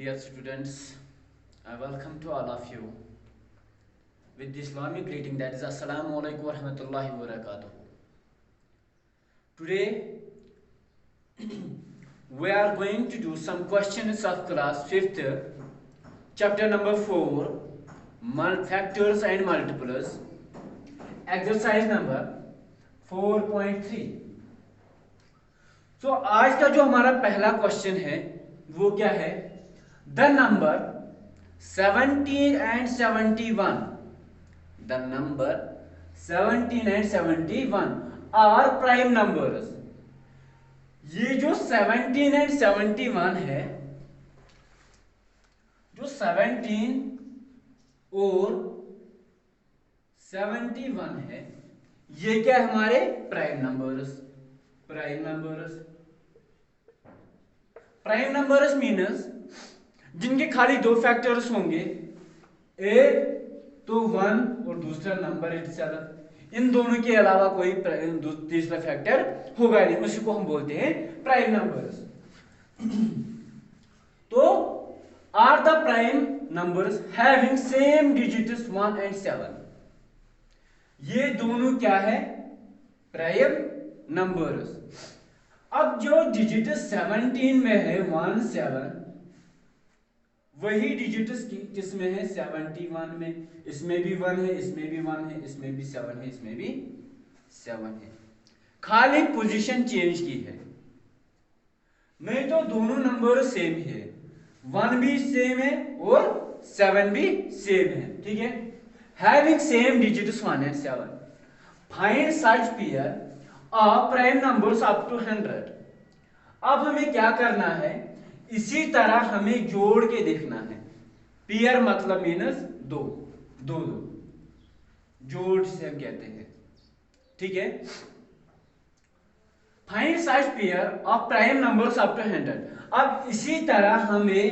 Dear students, I welcome to all of you with the Islamic greeting, that is Assalamu alaikum wa rahmatullahi wa barakatuh. Today we are going to do some questions of class 5th, chapter number 4, factors and multiples, exercise number 4.3. So आज का जो हमारा पहला question है वो क्या है? The number 17 and 71, the number 17 and 71 are prime numbers. ये जो 17 and 71 है, जो 17 और 71 है, ये क्या है? हमारे prime numbers. Prime numbers means जिनके खाली दो फैक्टर्स होंगे, एक तो 1 और दूसरा नंबर इटसेल्फ. इन दोनों के अलावा कोई तीसरा फैक्टर होगा नहीं, उसी को हम बोलते हैं प्राइम नंबर्स. तो are the prime numbers having same digits 1 and 7. ये दोनों क्या है? Prime numbers. अब जो डिजिट 17 में है 1 7, वही डिजिट्स किसमें है? 71 में. इसमें भी 1 है, इसमें भी 1 है, इसमें भी 7 है, इसमें भी 7 है. खाली पोजीशन चेंज की है, नहीं तो दोनों नंबर सेम है. 1 भी सेम है और 7 भी सेम है. ठीक है. Having same digits 1 and 7. Find such pair of prime numbers up to 100. अब हमें क्या करना है? इसी तरह हमें जोड़ के देखना है. पेयर मतलब मीनस दो, जोड़ से हम कहते हैं. ठीक है. Find such pair of prime numbers up to 100. अब इसी तरह हमें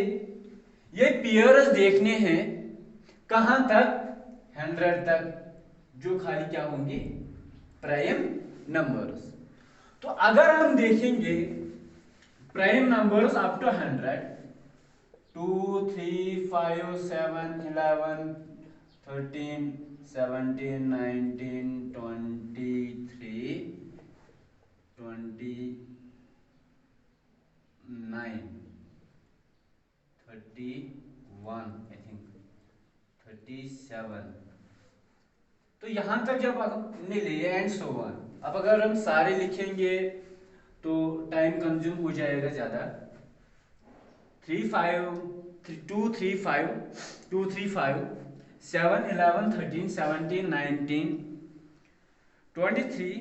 ये पेयर्स देखने हैं कहां तक? 100 तक, जो खाली क्या होंगी? Prime numbers. तो अगर हम देखेंगे prime numbers up to 100, 2 3 5 7 11 13 17 19 23 29 31 I think 37. तो यहां तक जब हमने लिए एंड सो ऑन. अब अगर हम सारे लिखेंगे तो टाइम कंज्यूम हो जाएगा ज्यादा. 2 3 5 7 11 13 17 19 23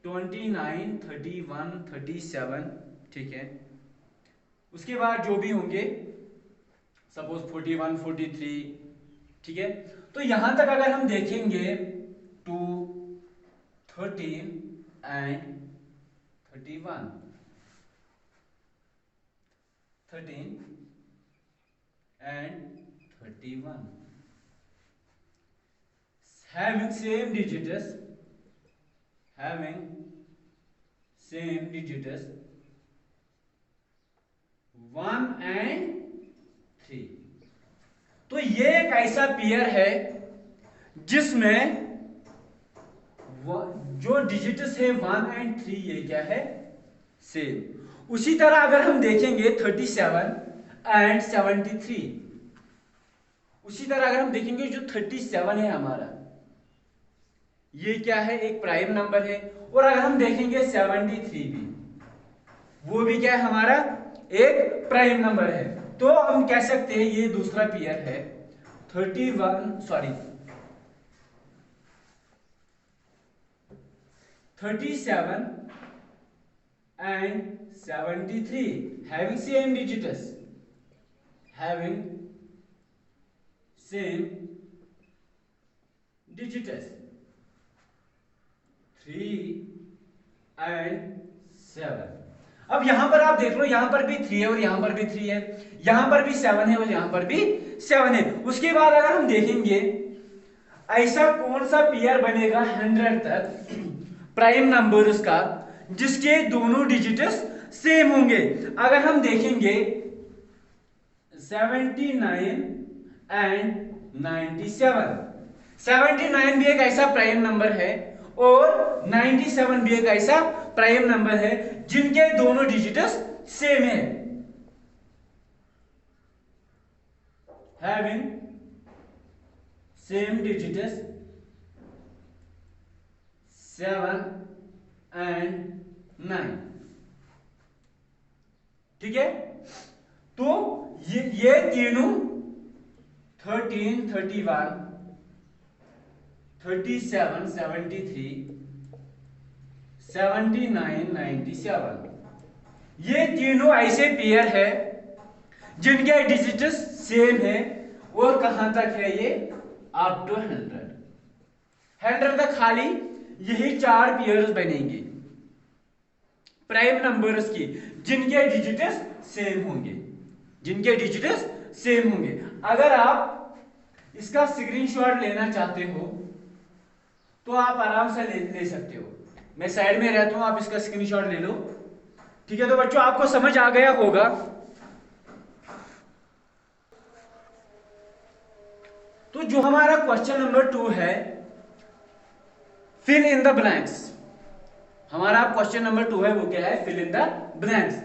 29 31 37. ठीक है. उसके बाद जो भी होंगे, सपोज 41 43. ठीक है. तो यहां तक अगर हम देखेंगे 2 13 and 31, 13 and 31 having same digits 1 and 3. तो ये एक ऐसा पेयर है जिसमें जो डिजिट्स है 1 and 3 ये क्या है? सेम. उसी तरह अगर हम देखेंगे 37 and 73, उसी तरह अगर हम देखेंगे जो 37 है हमारा, ये क्या है? एक प्राइम नंबर है. और अगर हम देखेंगे 73 भी, वो भी क्या है? हमारा एक प्राइम नंबर है. तो हम कह सकते हैं ये दूसरा पेयर है. 37 and 73 having same digits, 3 and 7. अब यहां पर आप देख लो, यहां पर भी 3 है और यहां पर भी 3 है, यहां पर भी 7 है और यहां पर भी 7 है. उसके बाद अगर हम देखेंगे ऐसा कौन सा पेयर बनेगा 100 तक प्राइम नंबर्स का जिसके दोनों डिजिट्स सेम होंगे. अगर हम देखेंगे 79 एंड 97। 79 भी एक ऐसा प्राइम नंबर है और 97 भी एक ऐसा प्राइम नंबर है जिनके दोनों डिजिट्स सेम है। Having same digits 7 and 9। ठीक है, तो ये तीनों 13, 31, 37, 73, 79, 97 ये तीनों ऐसे पेयर है जिनके डिजिट्स सेम है और कहां तक है ये अप टू 100 तक खाली यही 4 पेयर्स बनेंगे प्राइम नंबर्स की जिनके डिजिट्स सेम होंगे, जिनके डिजिट्स सेम होंगे। अगर आप इसका स्क्रीनशॉट लेना चाहते हो तो आप आराम से ले सकते हो। मैं साइड में रहता हूं, आप इसका स्क्रीनशॉट ले लो। ठीक है, तो बच्चों आपको समझ आ गया होगा। तो जो हमारा क्वेश्चन नंबर 2 है, फिल इन द ब्लैंक्स। हमारा क्वेश्चन नंबर 2 है, वो क्या है? Fill in the blanks.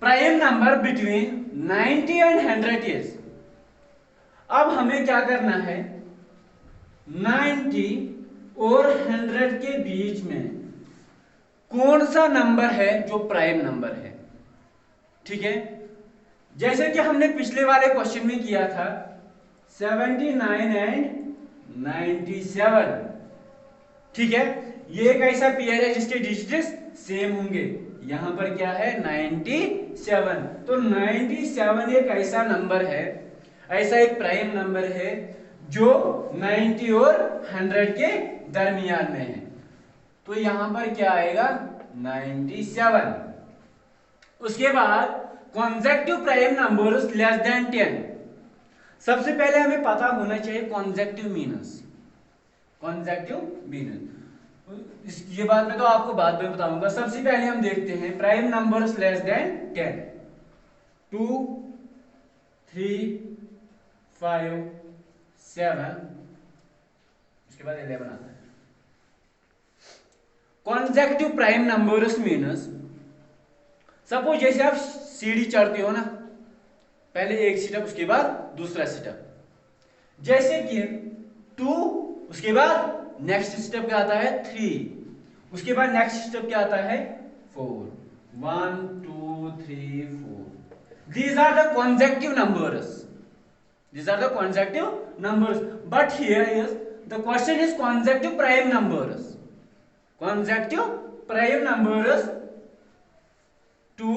Prime number between 90 and 100 is. अब हमें क्या करना है? 90 और 100 के बीच में कौन सा नंबर है जो प्राइम नंबर है? ठीक है, जैसे कि हमने पिछले वाले क्वेश्चन में किया था 79 एंड 97। ठीक है, ये एक ऐसा पेयर है जिसके डिजिट्स सेम होंगे। यहां पर क्या है? 97। तो 97 एक ऐसा नंबर है, ऐसा एक प्राइम नंबर है जो 90 और 100 के दरमियान में है। तो यहां पर क्या आएगा? 97। उसके बाद कॉन्सेक्टिव प्राइम नंबर्स लेस देन 10। सबसे पहले हमें पता होना चाहिए कॉन्सेक्टिव मीनस। कॉन्सेक्टिव मीनस ये बात मैं तो आपको बाद में बताऊंगा। सबसे पहले हम देखते हैं प्राइम नंबर्स लेस देन 10। 2, 3, 5, 7, उसके बाद 11 आता है। कॉन्सेक्टिव प्राइम नंबर्स मीनस, सपोज जैसे आप सीढ़ी चढ़ते हो ना, पहले एक सीटअप उसके बाद दूसरा सीटअप, जैसे कि 2 उसके बाद नेक्स्ट स्टेप क्या आता है? 3 उसके बाद नेक्स्ट स्टेप क्या आता है? 4। 1 2 3 4। These are the consecutive numbers. These are the consecutive numbers. But here is the question is consecutive prime numbers. Consecutive prime numbers 2,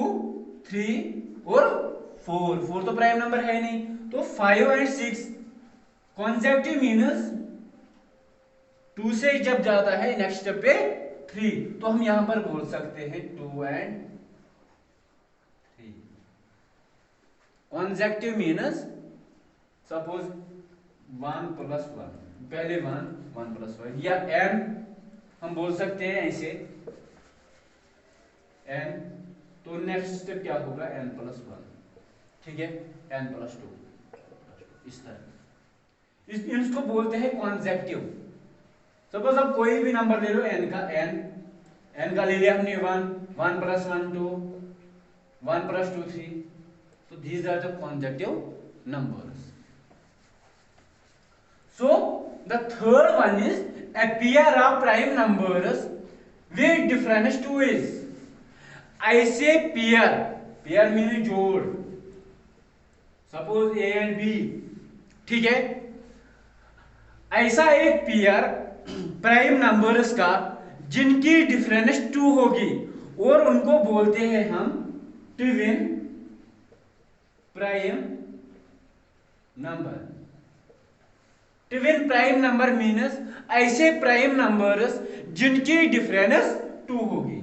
3 और 4। 4 तो प्राइम नंबर है नहीं, तो 5 एंड 6 कॉन्सेक्टिव मीनस 2 से जब जाता है नेक्स्ट स्टेप पे 3, तो हम यहां पर बोल सकते हैं 2 एंड 3। कॉन्सेक्टिव मीनस सपोज 1 प्लस 1, पहले 1 1 प्लस 1, या n हम बोल सकते हैं ऐसे n, तो नेक्स्ट स्टेप क्या होगा? n plus 1। ठीक है, n प्लस 2, इस तरह इसको बोलते हैं कॉन्सेक्टिव। सपोज अब कोई भी नंबर ले लो n का, n का ले लिया हमने 1 1 प्लस 1 2, 1 प्लस 2 3, तो these are the consecutive numbers. So the third one is a pair of prime numbers with difference 2 is। ऐसे पेयर मीन जोड़, सपोज a एंड b। ठीक है, ऐसा एक पेयर प्राइम नंबर्स का जिनकी डिफरेंस 2 होगी और उनको बोलते हैं हम twin prime number. Twin prime number means ऐसे प्राइम नंबर्स जिनकी डिफरेंस 2 होगी,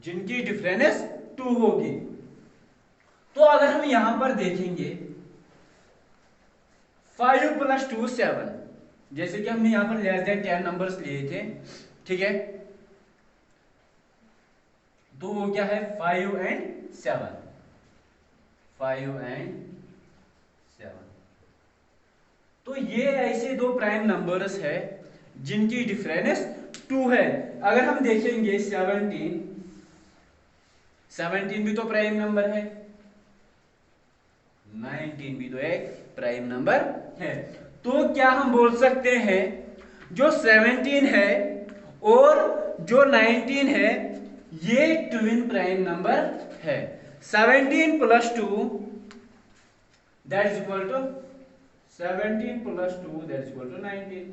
जिनकी डिफरेंस 2 होगी। तो अगर हम यहां पर देखेंगे 5 प्लस 2 7, जैसे कि हमने यहां पर लेस देन 10 नंबर्स लिए थे। ठीक है, तो वो क्या है? 5 एंड 7। 5 एंड 7। तो ये ऐसे दो प्राइम नंबर्स है जिनकी डिफरेंस 2 है। अगर हम देखेंगे 17 भी तो प्राइम नंबर है, 19 भी तो एक प्राइम नंबर है। तो क्या हम बोल सकते हैं जो 17 है और जो 19 है ये ट्विन प्राइम नंबर है। 17 + 2 that is equal to 17 + 2 that is equal to 19।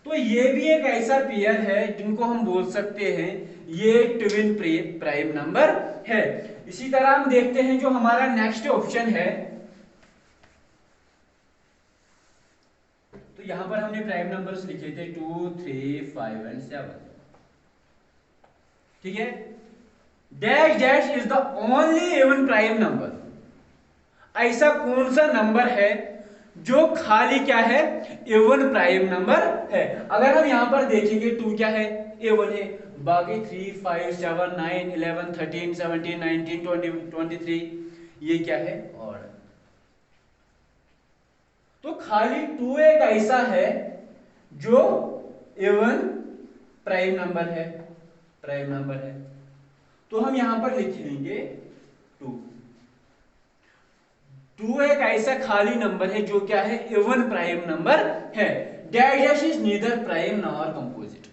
तो ये भी एक ऐसा पेयर है जिनको हम बोल सकते हैं ये ट्विन प्राइम नंबर है। इसी तरह हम देखते हैं जो हमारा नेक्स्ट ऑप्शन है, तो यहां पर हमने प्राइम नंबर्स लिखे थे 2, 3, 5 एंड 7। ठीक है। Dash dash is the only even prime number. ऐसा कौन सा नंबर है जो खाली क्या है, इवन प्राइम नंबर है। अगर हम यहां पर देखेंगे 2 क्या है, इवन है, बाकी 3, 5, 7, 9, 11, 13, 17, 19, 20, 23 ये क्या है, ऑड। तो खाली 2 एक ऐसा है जो इवन प्राइम नंबर है, प्राइम नंबर है। तो हम यहां पर लिखेंगे 2। 2 एक ऐसा खाली नंबर है जो क्या है, इवन प्राइम नंबर है। Dash dash is neither prime nor composite.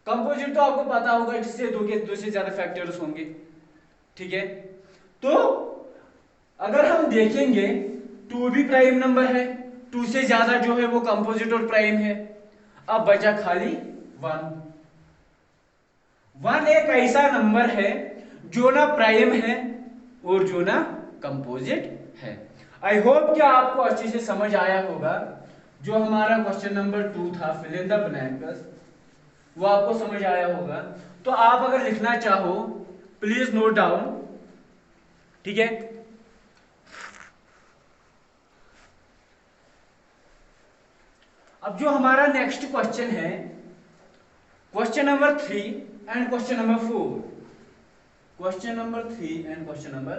Composite तो आपको पता होगा जिससे दो से ज्यादा फैक्टर्स होंगे। ठीक है। तो अगर हम देखेंगे 2 भी प्राइम नंबर है, 2 से ज्यादा जो है वो कंपोजिट और प्राइम है। अब बचा खाली 1। 1 एक ऐसा नंबर है जो ना प्राइम है और जो ना कंपोजिट है। आई होप कि आपको अच्छे से समझ आया होगा। जो हमारा क्वेश्चन नंबर 2 था फिल इन द ब्लैंक्स, वो आपको समझ आया होगा। तो आप अगर लिखना चाहो प्लीज नोट डाउन। ठीक है। अब जो हमारा नेक्स्ट क्वेश्चन है, question number 3 and question number 4। Question number 3 and question number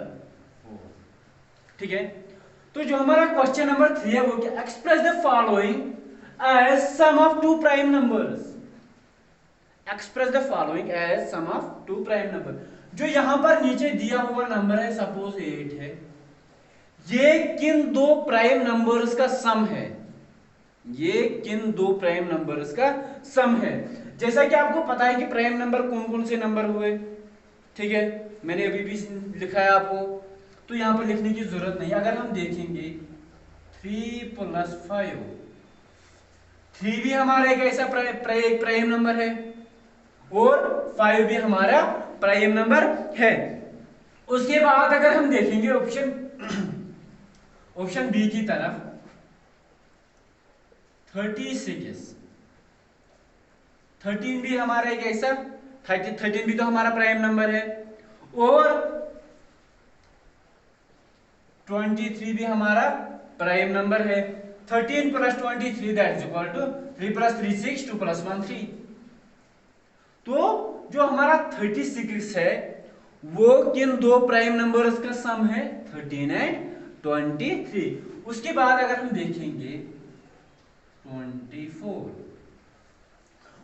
4। ठीक है। तो जो हमारा क्वेश्चन नंबर 3 है वो क्या, express the following as sum of two prime numbers. Express the following as sum of two prime number. जो यहां पर नीचे दिया हुआ नंबर है, सपोज 8 है, ये किन दो प्राइम नंबर्स का सम है, ये किन दो प्राइम नंबर्स का सम है। जैसा कि आपको पता है कि प्राइम नंबर कौन कौन से नंबर हुए। ठीक है, मैंने अभी भी लिखा है आपको, तो यहां पर लिखने की जरूरत नहीं। अगर हम देखेंगे 3 + 5, 3 भी हमारा एक ऐसा प्राइम नंबर है और 5 भी हमारा प्राइम नंबर है। उसके बाद अगर हम देखेंगे ऑप्शन बी की तरफ 36, 13 भी हमारा एक ऐसा 13 भी तो हमारा प्राइम नंबर है और 23 भी हमारा प्राइम नंबर है। 13 + 23 दैट इज इक्वल टू 3 + 3 6, 2 + 1 3। तो जो हमारा 36 है वो किन दो प्राइम नंबर्स का सम है, 13 एंड 23। उसके बाद अगर हम देखेंगे 24,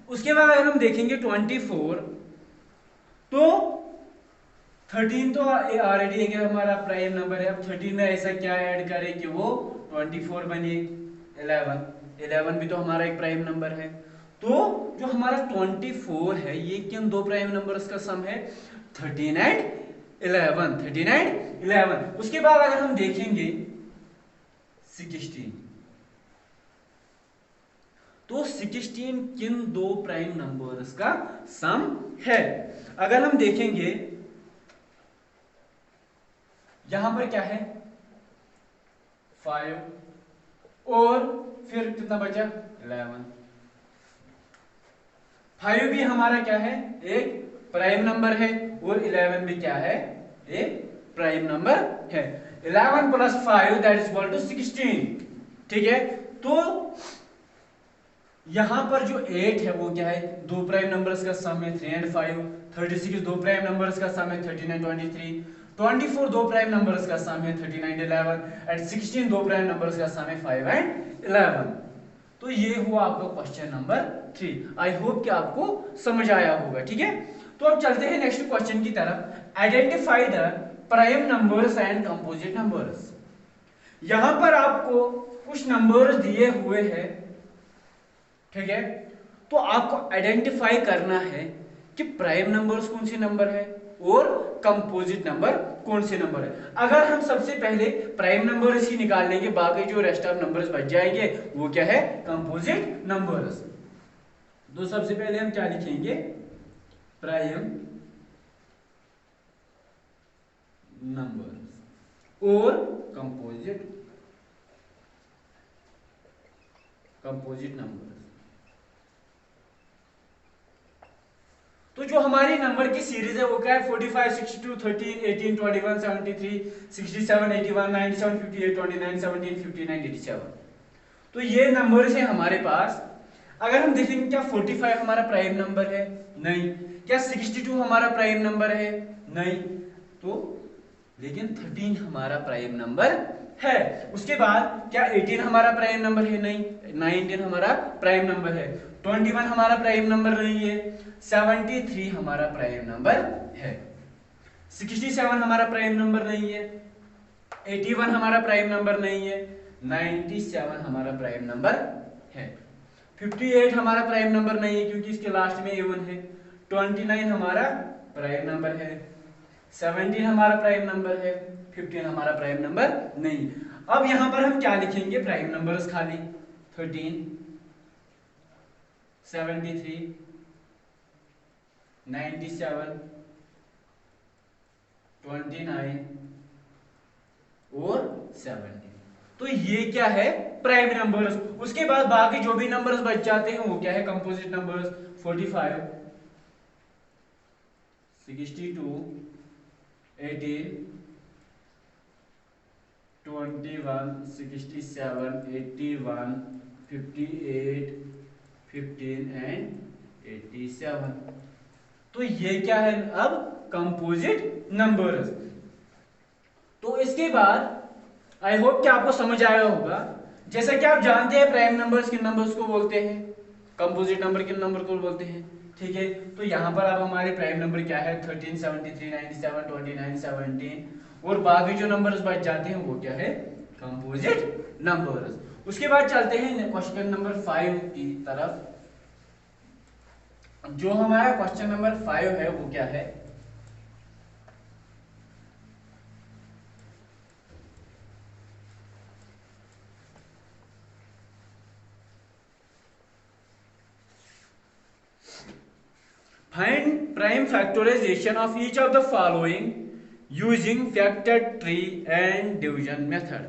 उसके बाद अगर हम देखेंगे 24, तो 13 तो ऑलरेडी एक हमारा प्राइम नंबर है। अब 13 में ऐसा क्या ऐड करें कि वो 24 बने। 11 भी तो हमारा एक प्राइम नंबर है। तो जो हमारा 24 है ये किन दो प्राइम नंबर्स का सम है, 13 एंड 11, 13 एंड 11। उसके बाद अगर हम देखेंगे 16, तो 16 किन दो प्राइम नंबर्स का सम है। अगर हम देखेंगे यहां पर क्या है 5 और फिर कितना बचा 11। 5 भी हमारा क्या है, एक प्राइम नंबर है और 11 भी क्या है, एक प्राइम नंबर है। 11 + 5 दैट इज इक्वल टू 16। ठीक है। तो यहां पर जो 8 है वो क्या है, दो प्राइम नंबर्स का सम है 3 एंड 5। 36 दो प्राइम नंबर्स का सम है 13 एंड 23। 24 दो प्राइम नंबर्स का सम है 13 एंड 11 एंड 16 दो प्राइम नंबर्स का सम है 5 एंड 11। तो ये हुआ आपका क्वेश्चन नंबर 3। आई होप कि आपको समझ आया होगा। ठीक है, तो अब चलते हैं नेक्स्ट क्वेश्चन की तरफ। Identify the prime numbers and composite numbers. यहां पर आपको कुछ नंबर्स दिए हुए हैं, ठीक है, तो आपको आइडेंटिफाई करना है कि प्राइम नंबर्स कौन से नंबर है और कंपोजिट नंबर कौन से नंबर है। अगर हम सबसे पहले प्राइम नंबर्स ही निकाल लेंगे, बाकी जो रेस्ट ऑफ नंबर्स बच जाएंगे वो क्या है, कंपोजिट नंबर्स। तो सबसे पहले हम क्या लिखेंगे, प्राइम नंबर्स और कंपोजिट नंबर्स। तो जो हमारी नंबर की सीरीज है वो क्या है, 45, 62, 13, 18, 21, 73, 67, 81, 97, 58, 29, 17, 59, 87। तो ये नंबर्स है हमारे पास। अगर हम देखेंगे क्या 45 हमारा प्राइम नंबर है, नहीं। क्या 62 हमारा प्राइम नंबर है, नहीं। तो लेकिन 13 हमारा प्राइम नंबर है। उसके बाद क्या 18 हमारा प्राइम नंबर है, नहीं। 19 हमारा प्राइम नंबर है। 21 हमारा प्राइम नंबर नहीं है। 73 हमारा प्राइम नंबर है। 67 हमारा प्राइम नंबर नहीं है। 81 हमारा प्राइम नंबर नहीं है। 97 हमारा प्राइम नंबर है। 58 हमारा प्राइम नंबर नहीं है क्योंकि इसके लास्ट में A1 है। 29 हमारा प्राइम नंबर है। 17 हमारा प्राइम नंबर है। 15 हमारा प्राइम नंबर नहीं। अब यहां पर हम क्या लिखेंगे, प्राइम नंबर्स खाली 13, 73, 97, 29 और 70। तो ये क्या है, प्राइम नंबर्स। उसके बाद बाकी जो भी नंबर्स बच जाते हैं वो क्या है, कंपोजिट नंबर्स। 45, 62, 18, 21, 67, 81, 58, 15 एंड 87। तो ये क्या है अब, कंपोजिट नंबर्स। तो इसके बाद आई होप कि आपको समझ आया होगा। जैसा कि आप जानते हैं प्राइम नंबर्स किन नंबर्स को बोलते हैं, कंपोजिट नंबर किन नंबर को बोलते हैं। ठीक है, तो यहां पर अब हमारे प्राइम नंबर क्या है, 13, 73, 97, 29, 17 और बाकी जो नंबर्स बच जाते हैं वो क्या है, कंपोजिट नंबर्स। उसके बाद चलते हैं क्वेश्चन नंबर 5 की तरफ। जो हमारा क्वेश्चन नंबर 5 है वो क्या है, find prime factorization of each of the following using factor tree and division method.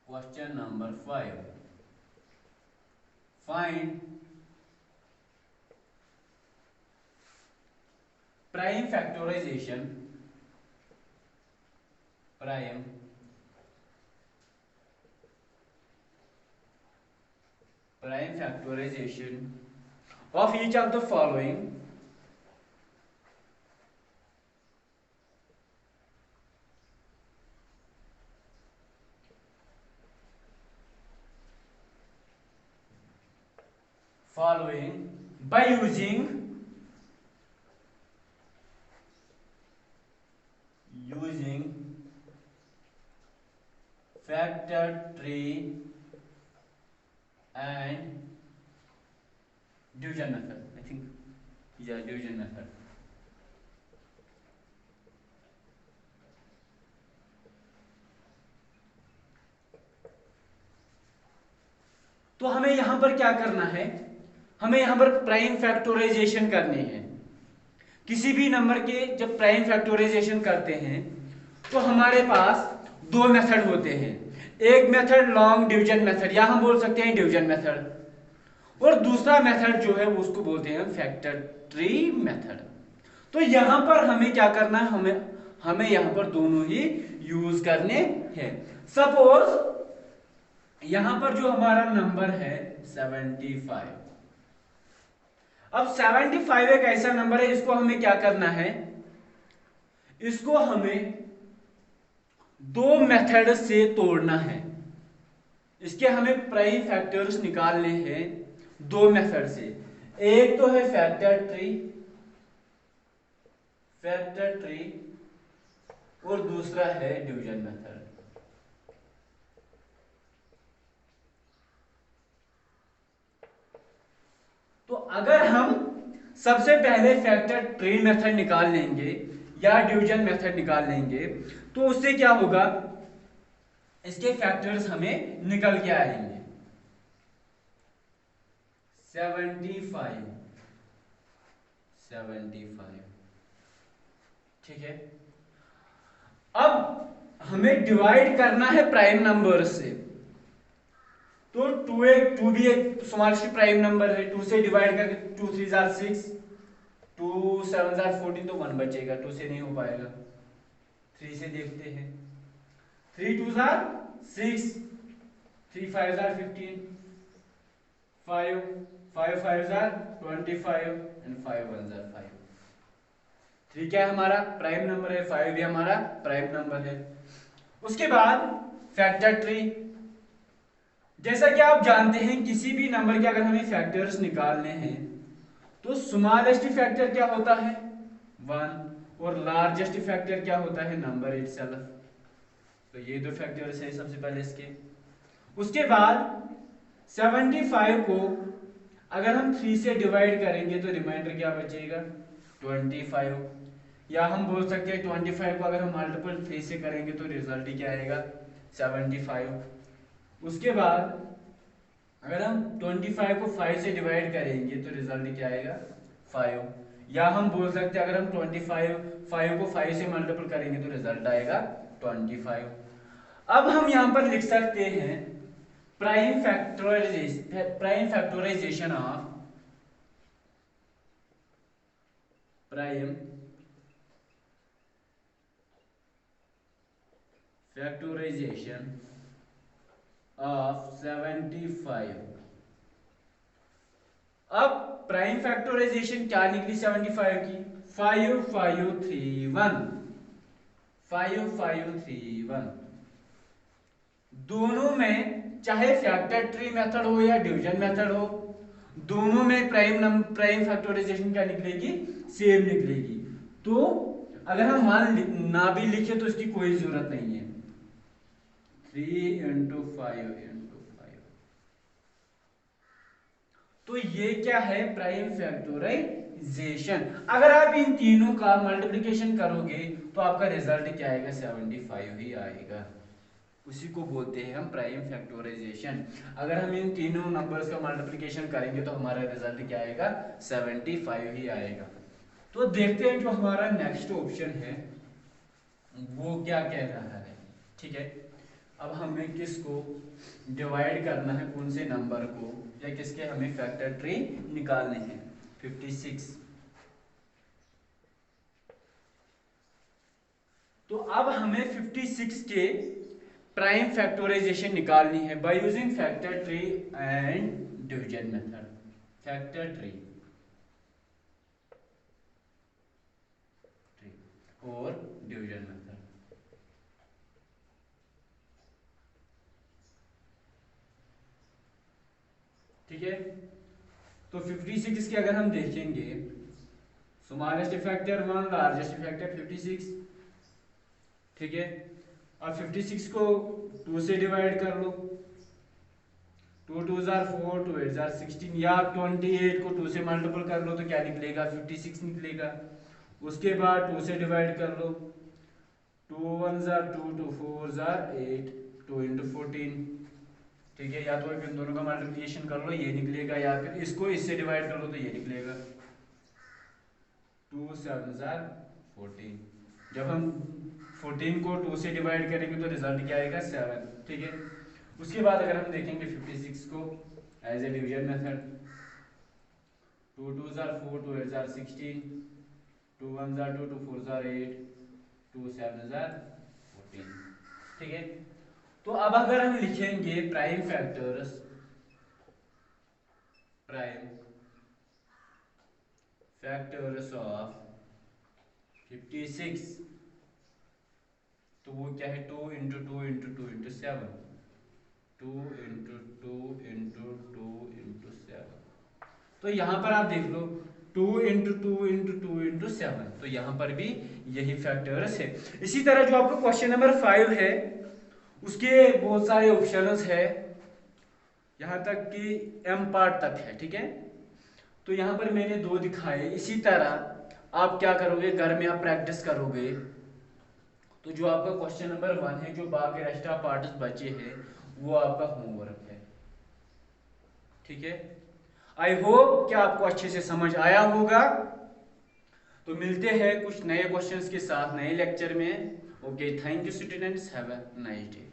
Question number 5. Find prime factorization of each of the following by using factor tree and division method. I think division method. तो हमें यहां पर क्या करना है, हमें यहां पर प्राइम फैक्टराइजेशन करनी है। किसी भी नंबर के जब प्राइम फैक्टराइजेशन करते हैं तो हमारे पास दो मेथड होते हैं। एक मेथड लॉन्ग डिवीजन मेथड, या हम बोल सकते हैं डिवीजन मेथड, और दूसरा मेथड जो है वो उसको बोलते हैं फैक्टर ट्री मेथड। तो यहां पर हमें क्या करना है, हमें यहां पर दोनों ही यूज करने हैं। सपोज यहां पर जो हमारा नंबर है 75, अब 75 एक ऐसा नंबर है, इसको हमें क्या करना है, इसको हमें दो मेथड से तोड़ना है। इसके हमें प्राइम फैक्टर्स निकालने हैं दो मेथड से। एक तो है फैक्टर ट्री और दूसरा है डिवीजन मेथड। तो अगर हम सबसे पहले फैक्टर ट्री मेथड निकाल लेंगे या डिवीजन मेथड निकाल लेंगे, तो उससे क्या होगा, इसके फैक्टर्स हमें निकल के आएंगे। 75 ठीक है। अब हमें डिवाइड करना है प्राइम नंबर से। तो 2 भी एक स्मॉलेस्ट प्राइम नंबर है, 2 से डिवाइड करके 2 3 जार 6, 2 7 जार 14, तो 1 बचेगा, 2 से नहीं हो पाएगा। 3 से देखते हैं, 3 2 jar 6, 3 5 jar 15, 5 5 5 jar 25 and 5 1 jar 5। 3 क्या है हमारा प्राइम नंबर है, 5 भी हमारा प्राइम नंबर है। उसके बाद फैक्टर ट्री, जैसा कि आप जानते हैं किसी भी नंबर के अगर हमें फैक्टर्स निकालने हैं तो स्मॉलेस्ट फैक्टर क्या होता है 1 और लार्जेस्ट फैक्टर क्या होता है नंबर इटसेल्फ। तो ये दो फैक्टर्स है सबसे पहले इसके। उसके बाद 75 को अगर हम 3 से डिवाइड करेंगे तो रिमाइंडर क्या बचेगा 25, या हम बोल सकते हैं 25 को अगर हम मल्टीपल 3 से करेंगे तो रिजल्ट ही क्या आएगा 75। उसके बाद अगर हम 25 को 5 से डिवाइड करेंगे तो रिजल्ट क्या आएगा 5, या हम बोल सकते हैं अगर हम 5 को 5 से मल्टीपल करेंगे तो रिजल्ट आएगा 25। अब हम यहां पर लिख सकते हैं prime factorisation of prime factorisation of 75। अब प्राइम फैक्टराइजेशन क्या निकली 75 की 5531 दोनों में, चाहे फैक्टर ट्री मेथड हो या डिवीजन मेथड हो, दोनों में प्राइम फैक्टराइजेशन क्या निकलेगी सेम निकलेगी। तो अगर हम मान ना भी लिखे तो इसकी कोई जरूरत नहीं है। 3 × 5 × 5, तो ये क्या है प्राइम फैक्टराइजेशन। अगर आप इन तीनों का मल्टीप्लिकेशन करोगे तो आपका रिजल्ट क्या आएगा 75 ही आएगा। उसी को बोलते हैं हम प्राइम फैक्टराइजेशन। अगर हम इन तीनों नंबर्स का मल्टीप्लिकेशन करेंगे तो हमारा रिजल्ट क्या आएगा 75 ही आएगा। तो देखते हैं जो हमारा नेक्स्ट ऑप्शन है वो क्या कह रहा है। ठीक है, अब हमें किसको डिवाइड करना है, कौन से नंबर को, या किसके हमें फैक्टर ट्री निकालने हैं 56। तो अब हमें 56 के प्राइम फैक्टराइजेशन निकालनी है by using factor tree and division method. Factor tree और डिवीजन मेथड। ठीक है, तो 56 के अगर हम देखेंगे स्मॉलेस्ट फैक्टर 1, लार्जेस्ट फैक्टर 56। ठीक है, अब 56 को 2 से डिवाइड कर लो, 2 2 जार 4, 2 8 जार 16, या 28 को 2 से मल्टीपल कर लो तो क्या निकलेगा 56 निकलेगा। उसके बाद 2 से डिवाइड कर लो, 2 1 जार 2, 2 4 जार 8, 2 × 14। ठीक है, या तो इन दोनों का मल्टीप्लिकेशन कर लो ये निकलेगा, या फिर इसको इससे डिवाइड कर लो तो ये निकलेगा 2 7 जार 14। जब हम 14 को 2 से डिवाइड करेंगे तो रिजल्ट क्या आएगा 7। ठीक है, उसके बाद अगर हम देखेंगे 56 को एज ए डिवीजन मेथड, 2 2 जार 4, 2 8 जार 16, 2 1 जार 2, 2 4 जार 8, 2 7 जार 14। ठीक है, तो अब अगर हम लिखेंगे प्राइम फैक्टर्स ऑफ 56, तो वो क्या है 2 into 2 into 2 into 7, 2 into 2 into 2 into 7। तो यहाँ पर आप देख लो 2 इंटू 2 इंटू 2 इंटू 7, तो यहाँ पर भी यही फैक्टर्स है। इसी तरह जो आपका क्वेश्चन नंबर 5 है उसके बहुत सारे ऑप्शंस है, यहाँ तक कि एम पार्ट तक है, ठीक है। तो यहाँ पर मैंने 2 दिखाए। इसी तरह आप क्या करोगे, घर में आप प्रैक्टिस करोगे तो जो आपका क्वेश्चन नंबर 1 है, जो बाकी एक्स्ट्रा पार्ट्स बचे हैं, वो आपका होमवर्क है, ठीक है। आई होप कि आपको अच्छे से समझ आया होगा। तो मिलते हैं कुछ नए क्वेश्चंस के साथ नए लेक्चर में। Okay, thank you students, have a nice day.